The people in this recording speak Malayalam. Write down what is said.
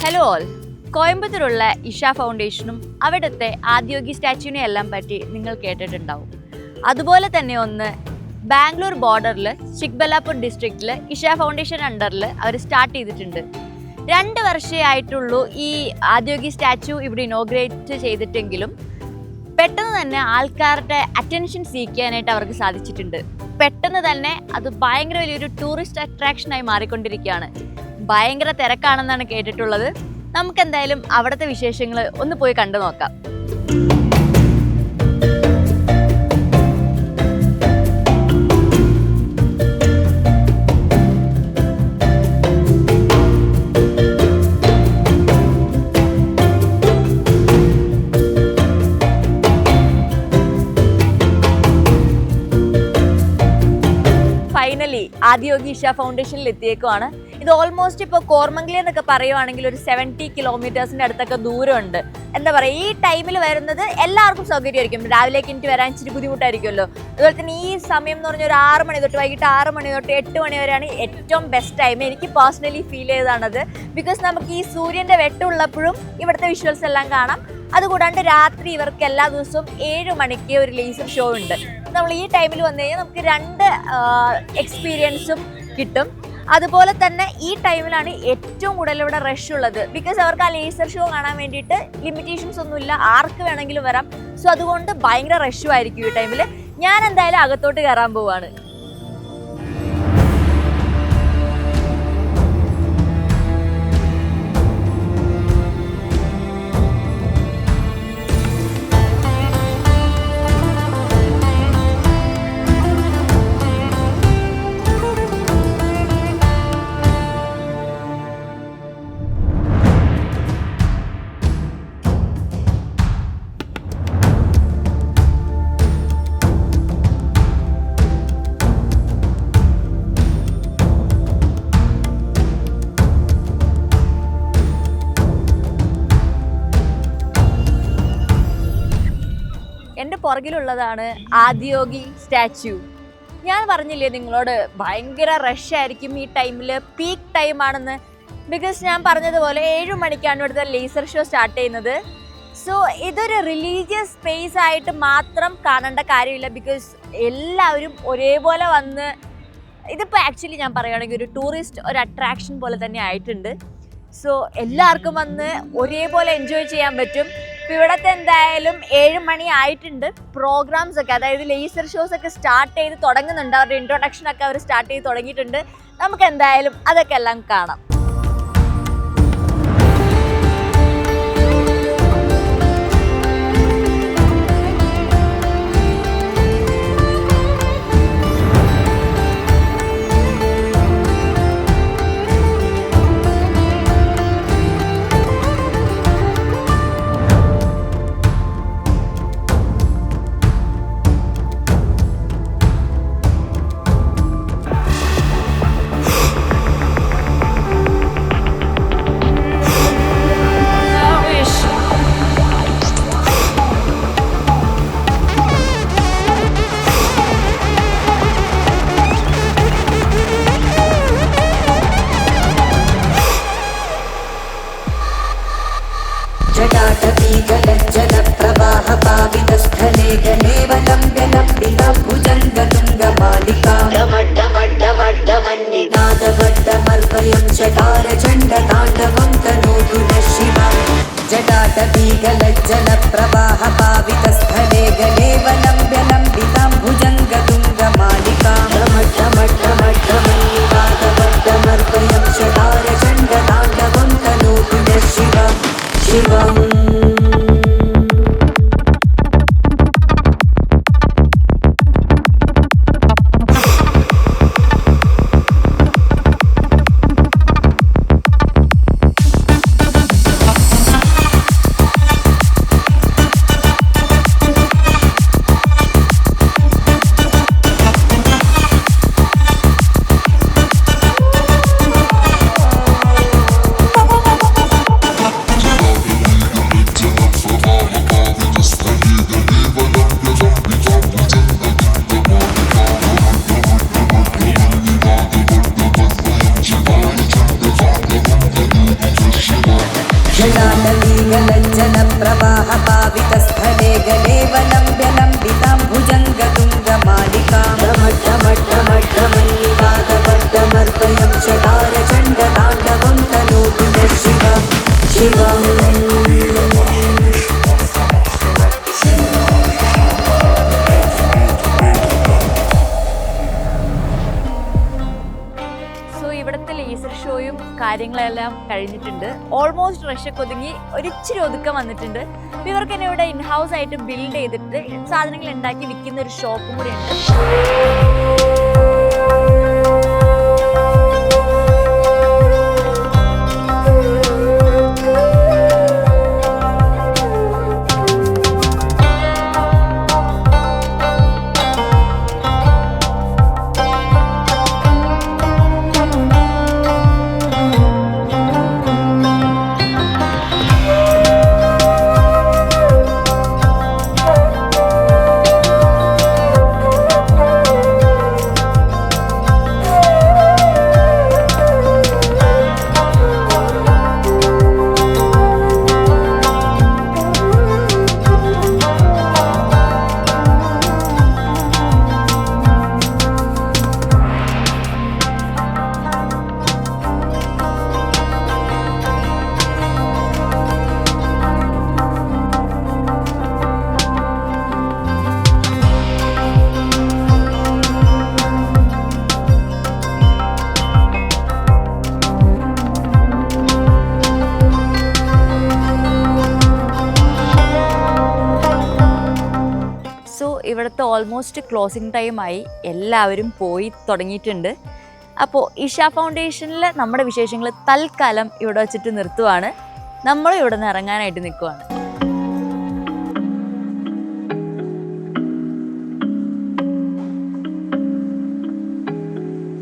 ഹലോ ഓൾ, കോയമ്പത്തൂരുള്ള ഇഷ ഫൗണ്ടേഷനും അവിടുത്തെ ആദിയോഗി സ്റ്റാച്യൂനെ എല്ലാം പറ്റി നിങ്ങൾ കേട്ടിട്ടുണ്ടാവും. അതുപോലെ തന്നെ ഒന്ന് ബാംഗ്ലൂർ ബോർഡറിൽ ചിക്ബല്ലാപൂർ ഡിസ്ട്രിക്റ്റിൽ ഇഷ ഫൗണ്ടേഷൻ അണ്ടറിൽ അവർ സ്റ്റാർട്ട് ചെയ്തിട്ടുണ്ട്. 2 വർഷമേ ആയിട്ടുള്ളൂ ഈ ആദിയോഗി സ്റ്റാച്യു ഇവിടെ ഇനോഗ്രേറ്റ് ചെയ്തിട്ടെങ്കിലും പെട്ടെന്ന് തന്നെ ആൾക്കാരുടെ അറ്റൻഷൻ സീക്കാനായിട്ട് അവർക്ക് സാധിച്ചിട്ടുണ്ട്. പെട്ടെന്ന് തന്നെ അത് ഭയങ്കര വലിയൊരു ടൂറിസ്റ്റ് അട്രാക്ഷനായി മാറിക്കൊണ്ടിരിക്കുകയാണ്. ഭയങ്കര തിരക്കാണെന്നാണ് കേട്ടിട്ടുള്ളത്. നമുക്ക് എന്തായാലും അവിടുത്തെ വിശേഷങ്ങൾ ഒന്ന് പോയി കണ്ടു നോക്കാം. ഫൈനലി ആദിയോഗി ഇഷ ഫൗണ്ടേഷനിൽ എത്തിയേക്കുവാണ്. ഇത് ഓൾമോസ്റ്റ് ഇപ്പോൾ കോർമംഗലി എന്നൊക്കെ പറയുവാണെങ്കിൽ ഒരു 70 കിലോമീറ്റേഴ്സിൻ്റെ അടുത്തൊക്കെ ദൂരമുണ്ട്. എന്താ പറയുക, ഈ ടൈമിൽ വരുന്നത് എല്ലാവർക്കും സൗകര്യമായിരിക്കും. രാവിലേക്ക് എനിക്ക് വരാൻ ഇച്ചിരി ബുദ്ധിമുട്ടായിരിക്കുമല്ലോ. അതുപോലെ തന്നെ ഈ സമയം എന്ന് പറഞ്ഞാൽ ഒരു 6 മണി തൊട്ട് വൈകിട്ട് 6 മണി തൊട്ട് 8 മണി വരെയാണ് ഏറ്റവും ബെസ്റ്റ് ടൈം. എനിക്ക് പേഴ്സണലി ഫീൽ ചെയ്തതാണത്. ബിക്കോസ് നമുക്ക് ഈ സൂര്യൻ്റെ വെട്ടമുള്ളപ്പോഴും ഇവിടുത്തെ വിഷ്വൽസ് എല്ലാം കാണാം. അതുകൂടാണ്ട് രാത്രി ഇവർക്ക് എല്ലാ ദിവസവും 7 മണിക്ക് ഒരു ലേസർ ഷോ ഉണ്ട്. നമ്മൾ ഈ ടൈമിൽ വന്നു കഴിഞ്ഞാൽ നമുക്ക് 2 എക്സ്പീരിയൻസും കിട്ടും. അതുപോലെ തന്നെ ഈ ടൈമിലാണ് ഏറ്റവും കൂടുതൽ ഇവിടെ റഷ് ഉള്ളത്. ബിക്കോസ് അവർക്ക് ആ ലേസർ ഷോ കാണാൻ വേണ്ടിയിട്ട് ലിമിറ്റേഷൻസ് ഒന്നുമില്ല, ആർക്ക് വേണമെങ്കിലും വരാം. സോ അതുകൊണ്ട് ഭയങ്കര റഷും ആയിരിക്കും ഈ ടൈമിൽ. ഞാൻ എന്തായാലും അകത്തോട്ട് കയറാൻ പോവാണ്. എൻ്റെ പുറകിലുള്ളതാണ് ആദിയോഗി സ്റ്റാച്യു. ഞാൻ പറഞ്ഞില്ലേ നിങ്ങളോട് ഭയങ്കര റഷായിരിക്കും ഈ ടൈമിൽ, പീക്ക് ടൈമാണെന്ന്. ബിക്കോസ് ഞാൻ പറഞ്ഞതുപോലെ 7 മണിക്കാണ് ഇവിടുത്തെ ലേസർ ഷോ സ്റ്റാർട്ട് ചെയ്യുന്നത്. സോ ഇതൊരു റിലീജിയസ് സ്പേസ് ആയിട്ട് മാത്രം കാണേണ്ട കാര്യമില്ല. ബിക്കോസ് എല്ലാവരും ഒരേപോലെ വന്ന്, ഇതിപ്പോൾ ആക്ച്വലി ഞാൻ പറയുകയാണെങ്കിൽ ഒരു ടൂറിസ്റ്റ് ഒരു അട്രാക്ഷൻ പോലെ തന്നെ ആയിട്ടുണ്ട്. സോ എല്ലാവർക്കും വന്ന് ഒരേപോലെ എൻജോയ് ചെയ്യാൻ പറ്റും. ഇപ്പോൾ ഇവിടുത്തെ എന്തായാലും 7 മണി ആയിട്ടുണ്ട്. പ്രോഗ്രാംസ് ഒക്കെ, അതായത് ലേസർ ഷോസ് ഒക്കെ സ്റ്റാർട്ട് ചെയ്ത് തുടങ്ങുന്നുണ്ട്. അവരുടെ ഇൻട്രൊഡക്ഷൻ ഒക്കെ അവർ സ്റ്റാർട്ട് ചെയ്ത് തുടങ്ങിയിട്ടുണ്ട്. നമുക്ക് എന്തായാലും അതൊക്കെ എല്ലാം കാണാം. जटाटवीगलज्जलप्रवाहपावितस्थले गलेवलम्ब्यलम्बिताम्बुजङ्गतुङ्गमालिकामर्वयं चकारचण्डताण्डवं तनोतु नः शिवा. जटाटवीगलज्जलप्रवाहपावितस्थले गलेवलम्ब्यलम्बिताम्बुजङ्गतुङ्गमालिकामर्वयं चकारचण्डताण्डवं तनोतु नः शिवा. शिवम् जटाटवीगलज्जलप्रवाहपावितस्थले गलेवलम्ब्य लम्बिताम्बुजङ्गतुङ्गमालिकां डमड्डमड्डमड्डमन्निवातबद्धमर्पयं चकारचण्डताण्डवं तनोतु नः शिवा शिवम् ഇവിടുത്തെ ലേസർ ഷോയും കാര്യങ്ങളെല്ലാം കഴിഞ്ഞിട്ടുണ്ട്. ഓൾമോസ്റ്റ് റഷൊക്കെ ഒതുങ്ങി ഒരിച്ചിരി ഒതുക്കം വന്നിട്ടുണ്ട്. അപ്പോൾ ഇവർക്ക് തന്നെ ഇവിടെ ഇൻഹൗസ് ആയിട്ട് ബിൽഡ് ചെയ്തിട്ട് സാധനങ്ങൾ ഉണ്ടാക്കി വിൽക്കുന്ന ഒരു ഷോപ്പും കൂടി ഉണ്ട്. ഇവിടുത്തെ ഓൾമോസ്റ്റ് ക്ലോസിംഗ് ടൈമായി, എല്ലാവരും പോയി തുടങ്ങിയിട്ടുണ്ട്. അപ്പോൾ ഇഷ ഫൗണ്ടേഷനിൽ നമ്മുടെ വിശേഷങ്ങൾ തൽക്കാലം ഇവിടെ വെച്ചിട്ട് നിർത്തുവാണ്. നമ്മളും ഇവിടെ നിന്ന് ഇറങ്ങാനായിട്ട് നിൽക്കുവാണ്.